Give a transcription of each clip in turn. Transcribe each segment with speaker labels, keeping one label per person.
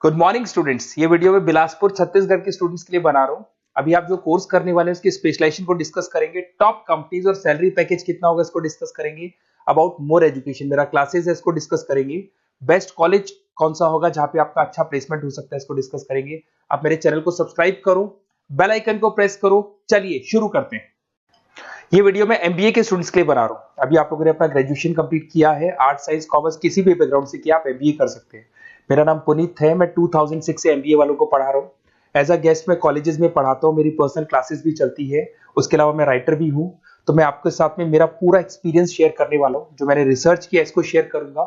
Speaker 1: Good morning students. ये video में बिलासपुर छत्तीसगढ़ के स्टूडेंट्स के लिए बना रहा हूँ। अभी आप जो कोर्स करने वाले हैं उसकी स्पेशलाइजेशन को डिस्कस करेंगे, टॉप कंपनीज और सैलरी पैकेज कितना होगा इसको डिस्कस करेंगे, अबाउट मोर एजुकेशन मेरा क्लासेस है इसको डिस्कस करेंगे, बेस्ट कॉलेज कौन सा होगा जहां पे आपका अच्छा प्लेसमेंट हो सकता है इसको डिस्कस करेंगे। आप मेरे चैनल को सब्सक्राइब करो, बेल आइकन को प्रेस करो। चलिए शुरू करते हैं। ये वीडियो मैं एमबीए के स्टूडेंट्स के लिए बना रहा हूँ। अभी आप लोगों ने अपना ग्रेजुएशन कंप्लीट किया है, आर्ट साइंस कॉमर्स किसी भी बैकग्राउंड से किया, आप एमबीए कर सकते हैं। मेरा नाम पुनीत है, मैं 2006 से एमबीए वालों को पढ़ा रहा हूँ। एज अ गेस्ट मैं कॉलेजेस में पढ़ाता हूँ, मेरी पर्सनल क्लासेस भी चलती है। उसके अलावा मैं राइटर भी हूँ। तो मैं आपके साथ में मेरा पूरा एक्सपीरियंस शेयर करने वाला हूँ, जो मैंने रिसर्च किया इसको शेयर करूंगा।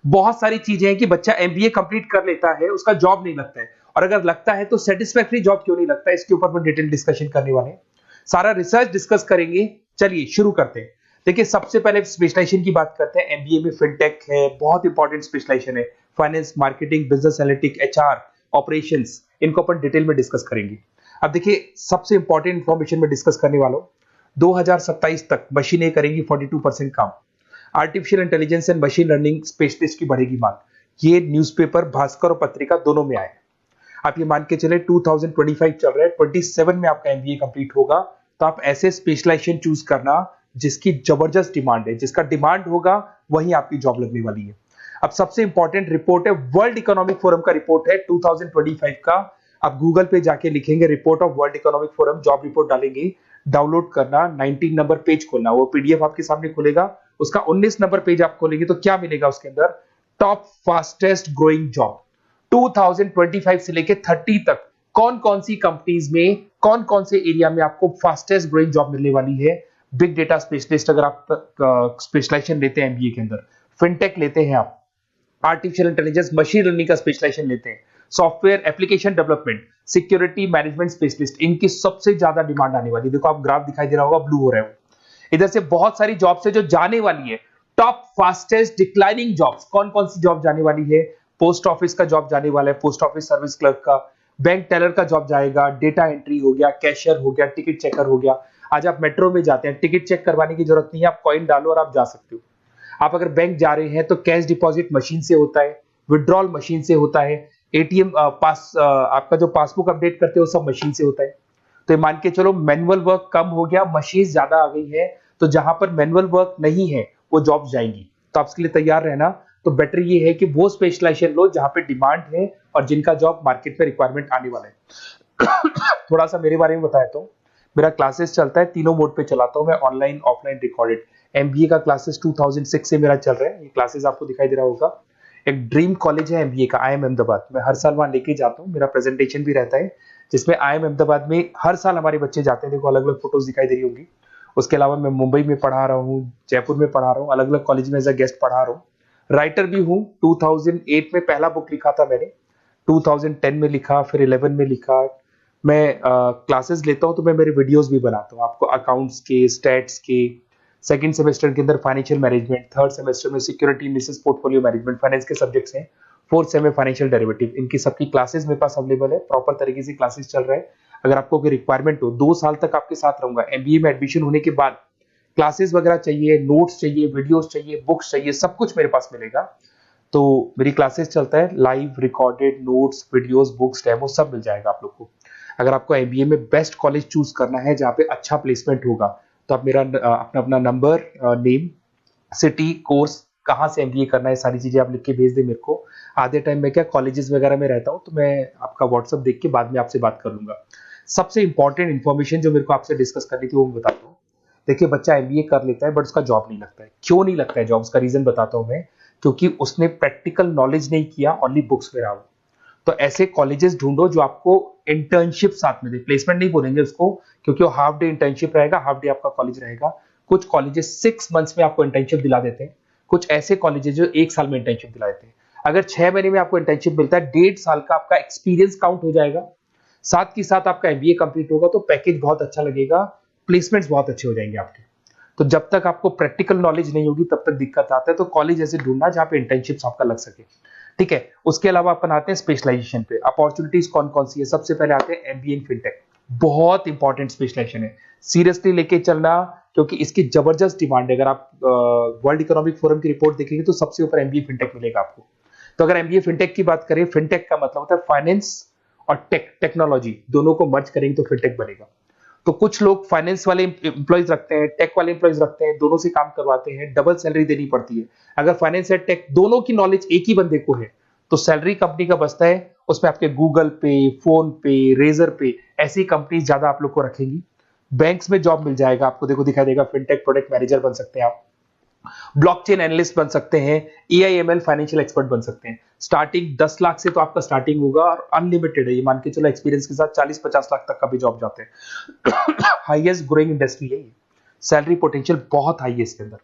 Speaker 1: बहुत सारी चीजें हैं कि बच्चा एमबीए कंप्लीट कर लेता है, उसका जॉब नहीं लगता है, और अगर लगता है तो सेटिस्फैक्टरी जॉब क्यों नहीं लगता है, इसके ऊपर मैं डिटेल डिस्कशन करने वाले हैं। सारा रिसर्च डिस्कस करेंगे। चलिए शुरू करते हैं। देखिए, सबसे पहले स्पेशलाइजेशन की बात करते हैं। एमबीए में फिनटेक है, बहुत इंपॉर्टेंट स्पेशलाइजेशन है। Finance, marketing, business analytic, HR, operations, इनको अपन डिटेल में डिस्कस करेंगे। अब देखिए, सबसे इंपॉर्टेंट इंफॉर्मेशन में डिस्कस करने वाला हूं। 2027 तक मशीनें करेंगी 42% काम। Artificial intelligence and machine learning specialist की बढ़ेगी मांग। ये न्यूज़पेपर, भास्कर और पत्रिका दोनों में आए। आप ये मान के चले 2025 चल रहा है, 27 में आपका एमबीए कंप्लीट होगा। तो आप ऐसे स्पेशलाइजेशन चूज करना जिसकी जबरदस्त डिमांड है, जिसका डिमांड होगा वही आपकी जॉब लगने वाली है। अब सबसे इंपॉर्टेंट रिपोर्ट है, वर्ल्ड इकोनॉमिक फोरम का रिपोर्ट है 2025 का। आप गूगल पे जाके लिखेंगे report of world economic forum, job report डालेंगे, डाउनलोड करना, 19 नंबर पेज खोलना, वो पीडीएफ आपके सामने खुलेगा। उसका 19 नंबर पेज आप खोलेंगे तो क्या मिलेगा उसके अंदर? टॉप फास्टेस्ट ग्रोइंग जॉब 2025 से लेके 30 तक कौन कौन सी कंपनीज में, कौन कौन से एरिया में आपको फास्टेस्ट ग्रोइंग जॉब मिलने वाली है। बिग डेटा स्पेशलिस्ट अगर आप स्पेशलाइजेशन लेते हैं एमबीए के अंदर, फिनटेक लेते हैं आप, आर्टिफिशियल इंटेलिजेंस मशीन लर्निंग का स्पेशलाइजेशन लेते हैं, software application development, security management specialist, इनकी सबसे ज्यादा डिमांड आने वाली है। देखो, आप ग्राफ दिखाई दे रहा होगा, ब्लू हो रहा है। इधर से बहुत सारी जॉब्स है जो जाने वाली है। टॉप फास्टेस्ट डिक्लाइनिंग जॉब्स, कौन कौन सी जॉब जाने वाली है? पोस्ट ऑफिस का जॉब जाने वाला है, पोस्ट ऑफिस सर्विस क्लर्क का, बैंक टेलर का जॉब जाएगा, डेटा एंट्री हो गया, कैशियर हो गया, टिकट चेकर हो गया। आज आप मेट्रो में जाते हैं, टिकट चेक करवाने की जरूरत नहीं है, आप कॉइन डालो और आप जा सकते हो। आप अगर बैंक जा रहे हैं तो कैश डिपॉजिट मशीन से होता है, विड्रॉल मशीन से होता है, एटीएम आपका जो पासबुक अपडेट करते हो सब मशीन से होता है। तो मान के चलो मैनुअल वर्क कम हो गया, मशीन ज्यादा आ गई है, तो जहां पर मैनुअल वर्क नहीं है वो जॉब जाएंगी। तो आप इसके लिए तैयार रहना। तो बेटर ये है कि वो स्पेशलाइजेशन लो जहां पे डिमांड है और जिनका जॉब मार्केट में रिक्वायरमेंट आने वाला है। थोड़ा सा मेरे बारे में बताया तो मेरा क्लासेस चलता है, तीनों मोड पे चलाता हूं मैं, ऑनलाइन, ऑफलाइन, रिकॉर्डेड। एमबीए का क्लासेस 2006 से मेरा चल रहा है। ये क्लासेस आपको दिखाई दे रहा होगा। एक ड्रीम कॉलेज है एमबीए का, IIM अहमदाबाद। मैं हर साल वहां लेके जाता हूँ, मेरा प्रेजेंटेशन भी रहता है, जिसमें IIM अहमदाबाद में हर साल हमारे बच्चे जाते हैं। देखो, अलग अलग फोटोज दिखाई दे रही होंगी। उसके अलावा मैं मुंबई में पढ़ा रहा हूँ, जयपुर में पढ़ा रहा हूँ, अलग अलग कॉलेज में एज अ गेस्ट पढ़ा रहा हूँ। राइटर भी हूँ। 2008 में पहला बुक लिखा था मैंने, 2010 में लिखा, फिर 11 में लिखा। मैं क्लासेस लेता हूँ तो मैं मेरे वीडियोस भी बनाता हूँ आपको, अकाउंट्स के, स्टैट्स के। सेकंड सेमेस्टर के अंदर फाइनेंशियल मैनेजमेंट, थर्ड सेमेस्टर में security analysis, portfolio management, finance के सब्जेक्ट्स हैं। फोर्थ सेम में फाइनेंशियल डेरिवेटिव, इनकी सबकी क्लासेस मेरे पास अवेलेबल है, प्रॉपर तरीके से क्लासेस चल रहा है। अगर आपको कोई रिक्वायरमेंट हो, 2 साल तक आपके साथ रहूंगा। एमबीए में एडमिशन होने के बाद क्लासेस वगैरह चाहिए, नोट्स चाहिए, वीडियोस चाहिए, बुक्स चाहिए, सब कुछ मेरे पास मिलेगा। तो मेरी क्लासेस चलता है, live, recorded, notes, videos, books, demo सब मिल जाएगा आप लोग को। अगर आपको एमबीए में बेस्ट कॉलेज चूज करना है जहाँ पे अच्छा प्लेसमेंट होगा, तो आप मेरा अपना अपना नंबर, नेम, सिटी, कोर्स, कहाँ से एमबीए करना है, सारी चीजें आप लिख के भेज दे मेरे को। आधे टाइम में क्या कॉलेजेस वगैरह में रहता हूँ, तो मैं आपका व्हाट्सअप देख के बाद में आपसे बात कर लूंगा। सबसे इंपॉर्टेंट इन्फॉर्मेशन जो मेरे को आपसे डिस्कस करनी थी वो मैं बताता हूँ। देखिए, बच्चा एमबीए कर लेता है बट उसका जॉब नहीं लगता है। क्यों नहीं लगता है जॉब? उसका रीजन बताता हूँ मैं। क्योंकि उसने प्रैक्टिकल नॉलेज नहीं किया, ओनली बुक्स में रहा। तो ऐसे कॉलेजेस ढूंढो जो आपको इंटर्नशिप साथ में दे। प्लेसमेंट नहीं बोलेंगे उसको, क्योंकि वो हाफ डे इंटर्नशिप रहेगा, हाफ डे आपका कॉलेज रहेगा। कुछ कॉलेजेस 6 मंथ्स में आपको इंटर्नशिप दिला देते हैं, कुछ ऐसे कॉलेजेस जो 1 साल में इंटर्नशिप दिला देते हैं। अगर 6 महीने में आपको इंटर्नशिप मिलता है, 1.5 साल का आपका एक्सपीरियंस काउंट हो जाएगा। साथ ही साथ आपका एमबीए कंप्लीट होगा तो पैकेज बहुत अच्छा लगेगा, प्लेसमेंट्स बहुत अच्छे हो जाएंगे आपके। तो जब तक आपको प्रैक्टिकल नॉलेज नहीं होगी तब तक दिक्कत आता है। तो कॉलेज ऐसे ढूंढना जहां पे इंटर्नशिप आपका लग सके, ठीक है। उसके अलावा अपन आते हैं स्पेशलाइजेशन पे। अपॉर्चुनिटीज कौन कौन सी है? सबसे पहले आते हैं एमबीए इन फिनटेक, बहुत इंपॉर्टेंट स्पेशलाइजेशन है, सीरियसली लेके चलना, क्योंकि इसकी जबरदस्त डिमांड है। अगर आप वर्ल्ड इकोनॉमिक फोरम की रिपोर्ट देखेंगे तो सबसे ऊपर एमबीए फिनटेक मिलेगा आपको। तो अगर एमबीए फिनटेक की बात करें, फिनटेक का मतलब होता है फाइनेंस और टेक्नोलॉजी दोनों को मर्ज करेंगे तो फिनटेक बनेगा। तो कुछ लोग फाइनेंस वाले एम्प्लॉयज रखते हैं, टेक वाले एम्प्लॉयज रखते हैं, दोनों से काम करवाते हैं, डबल सैलरी देनी पड़ती है। अगर फाइनेंस या टेक दोनों की नॉलेज एक ही बंदे को है तो सैलरी कंपनी का बचता है, उसमें आपके गूगल पे, फोन पे, रेजर पे ऐसी कंपनी ज्यादा आप लोग को रखेंगी। बैंक्स में जॉब मिल जाएगा आपको, देखो दिखाई देगा, फिनटेक प्रोडक्ट मैनेजर बन सकते हैं आप, ब्लॉकचेन एनालिस्ट बन सकते हैं, एआईएमएल फाइनेंशियल एक्सपर्ट बन सकते हैं। स्टार्टिंग 10 लाख से तो आपका स्टार्टिंग होगा और अनलिमिटेड है, ये मान के चलो एक्सपीरियंस के साथ 40-50 लाख तक का भी जॉब जाते हैं। हाईएस्ट ग्रोइंग इंडस्ट्री है ये, सैलरी पोटेंशियल बहुत हाई है इसके अंदर।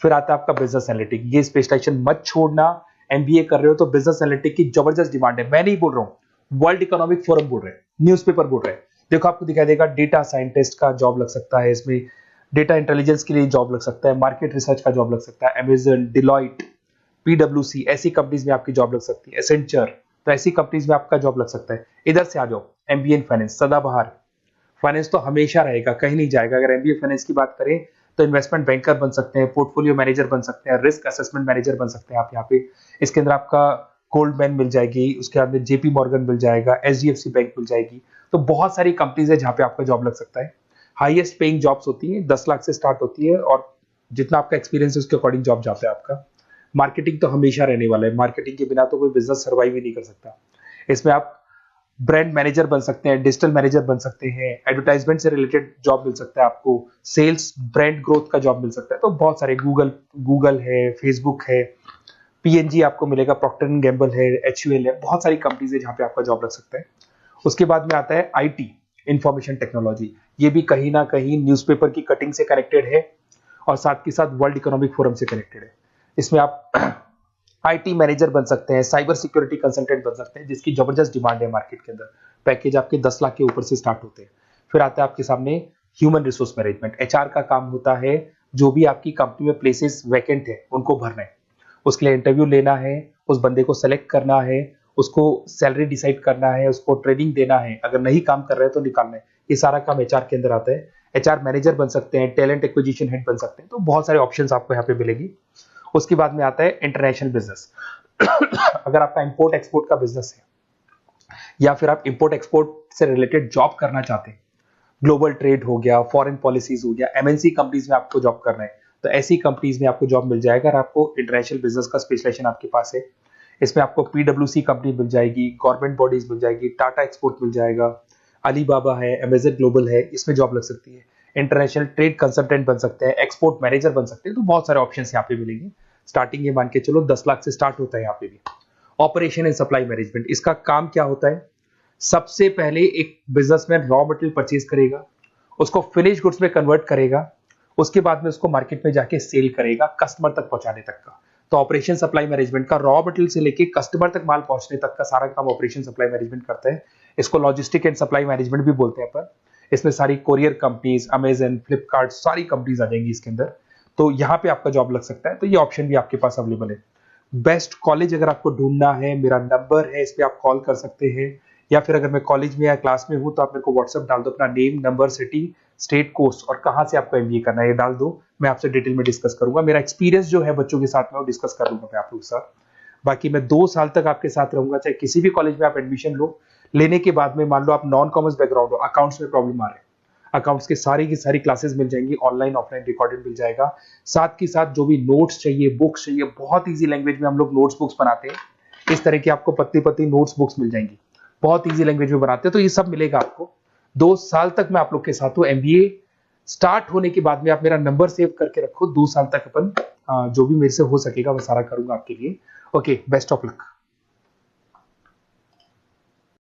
Speaker 1: फिर आता है आपका बिजनेस एनालिटिक, ये स्पेशलाइजेशन मत छोड़ना। एमबीए कर रहे हो तो बिजनेस एनालिटिक की जबरदस्त डिमांड है, मैं नहीं बोल रहा हूं, वर्ल्ड इकोनॉमिक फोरम बोल रहे हैं, न्यूज़पेपर बोल रहे हैं। देखो आपको दिखाई देगा डेटा साइंटिस्ट का जॉब लग सकता है इसमें, डेटा इंटेलिजेंस के लिए जॉब लग सकता है, मार्केट रिसर्च का जॉब लग सकता है, अमेजन, डिलॉइट, पीडब्ल्यूसी ऐसी कंपनीज में आपकी जॉब लग सकती है, एसेंचर, तो ऐसी कंपनीज में आपका जॉब लग सकता है। इधर से आ जाओ, एमबीए इन फाइनेंस सदाबहार, फाइनेंस तो हमेशा रहेगा, कहीं नहीं जाएगा। अगर एमबीए फाइनेंस की बात करें तो इन्वेस्टमेंट बैंकर बन सकते हैं, पोर्टफोलियो मैनेजर बन सकते हैं, रिस्क असेसमेंट मैनेजर बन सकते हैं आप यहाँ पे। इसके अंदर आपका गोल्डमैन मिल जाएगी, उसके बाद में जेपी मॉर्गन मिल जाएगा, एचडीएफसी बैंक मिल जाएगी। तो बहुत सारी कंपनीज है जहाँ पे आपका जॉब लग सकता है। हाईएस्ट पेइंग जॉब्स होती है, 10 लाख से स्टार्ट होती है और जितना आपका एक्सपीरियंस है उसके अकॉर्डिंग जॉब जाता है आपका। मार्केटिंग तो हमेशा रहने वाला है, मार्केटिंग के बिना तो कोई बिजनेस सर्वाइव ही नहीं कर सकता। इसमें आप ब्रांड मैनेजर बन सकते हैं, डिजिटल मैनेजर बन सकते हैं, एडवर्टाइजमेंट से रिलेटेड जॉब मिल सकता है आपको, सेल्स ब्रांड ग्रोथ का जॉब मिल सकता है। तो बहुत सारे गूगल है, फेसबुक है, पीएनजी आपको मिलेगा, प्रॉक्टर एंड गैम्बल है, एचयूएल है, बहुत सारी कंपनीज है जहाँ पे आपका जॉब लग सकता है। उसके बाद में आता है आईटी, इंफॉर्मेशन टेक्नोलॉजी, ये भी कहीं ना कहीं न्यूज़पेपर की कटिंग से कनेक्टेड है और साथ के साथ वर्ल्ड इकोनॉमिक फोरम से कनेक्टेड है। इसमें आप आईटी मैनेजर बन सकते हैं, साइबर सिक्योरिटी कंसल्टेंट बन सकते हैं, जिसकी जबरदस्त डिमांड है मार्केट के अंदर। पैकेज आपके 10 लाख के ऊपर से स्टार्ट होते हैं। फिर आता है आपके सामने ह्यूमन रिसोर्स मैनेजमेंट, एचआर का काम होता है, जो भी आपकी कंपनी में प्लेसेस वैकेंट है उनको भरना है, उसके लिए इंटरव्यू लेना है, उस बंदे को सेलेक्ट करना है, उसको सैलरी डिसाइड करना है, उसको ट्रेनिंग देना है, अगर नहीं काम कर रहे हैं तो निकालना है। ये सारा काम एचआर के अंदर आता है। एचआर मैनेजर बन सकते हैं, टैलेंट एक्विजिशन हेड बन सकते हैं, तो बहुत सारे ऑप्शंस आपको यहाँ पे मिलेगी। उसके बाद में आता है इंटरनेशनल बिजनेस। अगर आपका इंपोर्ट एक्सपोर्ट का बिजनेस है या फिर आप इंपोर्ट एक्सपोर्ट से रिलेटेड जॉब करना चाहते हैं, ग्लोबल ट्रेड हो गया, फॉरेन पॉलिसीज हो गया, एमएनसी कंपनीज में आपको जॉब करना है, तो ऐसी कंपनीज में आपको जॉब मिल जाएगा। अगर आपको इंटरनेशनल बिजनेस का स्पेशलाइजेशन आपके पास है, इसमें आपको पीडब्ल्यूसी कंपनी मिल जाएगी, गवर्नमेंट बॉडीज मिल जाएगी, टाटा एक्सपोर्ट मिल जाएगा, अलीबाबा है, अमेजन ग्लोबल है, इसमें जॉब लग सकती है। इंटरनेशनल ट्रेड कंसल्टेंट बन सकते हैं, एक्सपोर्ट मैनेजर बन सकते हैं, तो बहुत सारे ऑप्शन यहाँ पे मिलेंगे। स्टार्टिंग ये मान के चलो 10 लाख से स्टार्ट होता है यहाँ पे भी। ऑपरेशन एंड सप्लाई मैनेजमेंट, इसका काम क्या होता है? सबसे पहले एक बिजनेसमैन रॉ मटेरियल परचेज करेगा, उसको फिनिश गुड्स में कन्वर्ट करेगा, उसके बाद में उसको मार्केट में जाके सेल करेगा कस्टमर तक पहुंचाने तक का। तो ऑपरेशन सप्लाई मैनेजमेंट का रॉ मटेरियल से लेके कस्टमर तक माल पहुंचने तक का सारा काम ऑपरेशन सप्लाई मैनेजमेंट करता है। इसको लॉजिस्टिक एंड सप्लाई मैनेजमेंट भी बोलते हैं अपन। इसमें सारी कोरियर कंपनीज, अमेजन, फ्लिपकार्ट, सारी कंपनीज आ जाएंगी इसके अंदर। तो यहाँ पे आपका जॉब लग सकता है, तो ये ऑप्शन भी आपके पास अवेलेबल है। बेस्ट कॉलेज अगर आपको ढूंढना है, मेरा नंबर है, इस पे आप कॉल कर सकते हैं, या फिर अगर मैं कॉलेज में या क्लास में हूं तो आप मेरे को व्हाट्सएप डाल दो, अपना name, number, city, state, course और कहां से आपको एमबीए करना है ये डाल दो, मैं आपसे डिटेल में डिस्कस करूंगा। मेरा एक्सपीरियंस जो है बच्चों के साथ में वो डिस्कस कर लूंगा मैं आप लोगों के साथ। बाकी मैं 2 साल तक आपके साथ रहूंगा, चाहे किसी भी कॉलेज में आप एडमिशन लो। लेने के बाद में मान लो आप नॉन कॉमर्स बैकग्राउंड हो, अकाउंट्स में प्रॉब्लम आ रहा है, अकाउंट्स की सारी क्लासेस मिल जाएंगी, ऑनलाइन ऑफलाइन रिकॉर्डेड मिल जाएगा। साथ के साथ जो भी नोट्स चाहिए, बुक्स चाहिए, बहुत ईजी लैंग्वेज में हम लोग नोट्स बुक्स बनाते हैं, इस तरह की आपको पत्ती पत्ती नोट्स बुक्स मिल जाएंगी, बहुत ईजी लैंग्वेज में बनाते हैं। तो ये सब मिलेगा आपको। 2 साल तक मैं आप लोग के साथ हूँ। एमबीए स्टार्ट होने के बाद में आप मेरा नंबर सेव करके रखो, 2 साल तक अपन जो भी मेरे से हो सकेगा वो सारा करूंगा आपके लिए। Okay, best of luck.